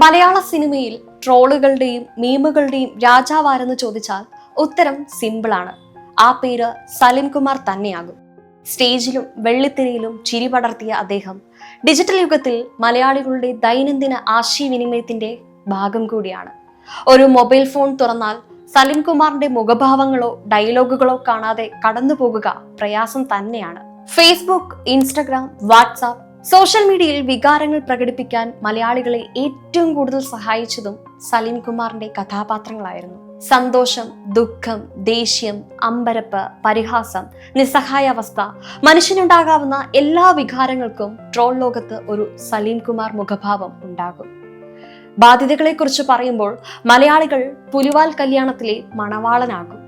മലയാള സിനിമയിൽ ട്രോളുകളുടെയും മീമുകളുടെയും രാജാവാരെന്ന് ചോദിച്ചാൽ ഉത്തരം സിമ്പിളാണ്. ആ പേര് സലിം കുമാർ തന്നെയാകും. സ്റ്റേജിലും വെള്ളിത്തിരയിലും ചിരി പടർത്തിയ അദ്ദേഹം ഡിജിറ്റൽ യുഗത്തിൽ മലയാളികളുടെ ദൈനംദിന ആശയവിനിമയത്തിന്റെ ഭാഗം കൂടിയാണ്. ഒരു മൊബൈൽ ഫോൺ തുറന്നാൽ സലിം കുമാറിന്റെ മുഖഭാവങ്ങളോ ഡയലോഗുകളോ കാണാതെ കടന്നു പോകുക പ്രയാസം തന്നെയാണ്. ഫേസ്ബുക്ക്, ഇൻസ്റ്റഗ്രാം, വാട്സാപ്പ്, സോഷ്യൽ മീഡിയയിൽ വികാരങ്ങൾ പ്രകടിപ്പിക്കാൻ മലയാളികളെ ഏറ്റവും കൂടുതൽ സഹായിച്ചതും സലിം കുമാറിന്റെ കഥാപാത്രങ്ങളായിരുന്നു. സന്തോഷം, ദുഃഖം, ദേഷ്യം, അമ്പരപ്പ്, പരിഹാസം, നിസ്സഹായാവസ്ഥ, മനുഷ്യനുണ്ടാകാവുന്ന എല്ലാ വികാരങ്ങൾക്കും ട്രോൾ ലോകത്ത് ഒരു സലിം കുമാർ മുഖഭാവം ഉണ്ടാകും. ബാധ്യതകളെക്കുറിച്ച് പറയുമ്പോൾ മലയാളികൾ പുലിവാൽ കല്യാണത്തിലെ മണവാളനാകും.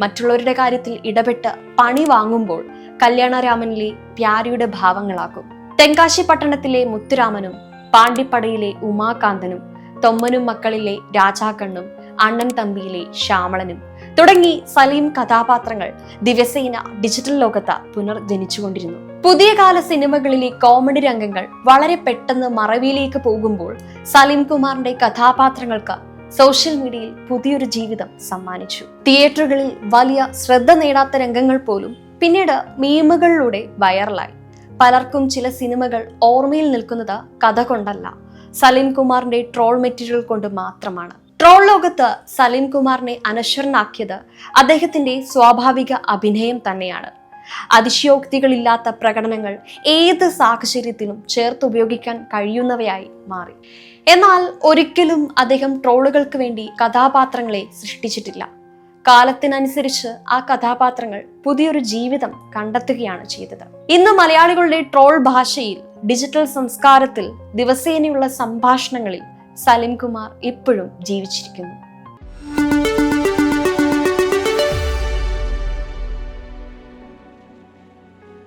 മറ്റുള്ളവരുടെ കാര്യത്തിൽ ഇടപെട്ട് പണി വാങ്ങുമ്പോൾ കല്യാണരാമനിലെ പ്യാരിയുടെ ഭാവങ്ങളാകും. തെങ്കാശി പട്ടണത്തിലെ മുത്തുരാമനും പാണ്ടിപ്പടയിലെ ഉമാകാന്തനും തൊമ്മനും മക്കളിലെ രാജാക്കണ്ണും അണ്ണൻ തമ്പിയിലെ ശ്യാമളനും തുടങ്ങി സലീം കഥാപാത്രങ്ങൾ ദിവസേന ഡിജിറ്റൽ ലോകത്ത് പുനർജനിച്ചുകൊണ്ടിരുന്നു. പുതിയ കാല സിനിമകളിലെ കോമഡി രംഗങ്ങൾ വളരെ പെട്ടെന്ന് മറവിയിലേക്ക് പോകുമ്പോൾ സലീം കുമാറിന്റെ കഥാപാത്രങ്ങൾക്ക് സോഷ്യൽ മീഡിയയിൽ പുതിയൊരു ജീവിതം സമ്മാനിച്ചു. തിയേറ്ററുകളിൽ വലിയ ശ്രദ്ധ നേടാത്ത രംഗങ്ങൾ പോലും പിന്നീട് മീമുകളിലൂടെ വൈറലായി. പലർക്കും ചില സിനിമകൾ ഓർമ്മയിൽ നിൽക്കുന്നത് കഥ കൊണ്ടല്ല, സലിം കുമാറിന്റെ ട്രോൾ മെറ്റീരിയൽ കൊണ്ട് മാത്രമാണ്. ട്രോൾ ലോകത്ത് സലിം കുമാറിനെ അനശ്വരനാക്കിയത് അദ്ദേഹത്തിന്റെ സ്വാഭാവിക അഭിനയം തന്നെയാണ്. അതിശയോക്തികളില്ലാത്ത പ്രകടനങ്ങൾ ഏത് സാഹചര്യത്തിലും ചേർത്തുപയോഗിക്കാൻ കഴിയുന്നവയായി മാറി. എന്നാൽ ഒരിക്കലും അദ്ദേഹം ട്രോളുകൾക്ക് വേണ്ടി കഥാപാത്രങ്ങളെ സൃഷ്ടിച്ചിട്ടില്ല. കാലത്തിനനുസരിച്ച് ആ കഥാപാത്രങ്ങൾ പുതിയൊരു ജീവിതം കണ്ടെത്തുകയാണ് ചെയ്തത്. ഇന്ന് മലയാളികളുടെ ട്രോൾ ഭാഷയിൽ, ഡിജിറ്റൽ സംസ്കാരത്തിൽ, ദിവസേനയുള്ള സംഭാഷണങ്ങളിൽ സലിം കുമാർ ഇപ്പോഴും ജീവിച്ചിരിക്കുന്നു.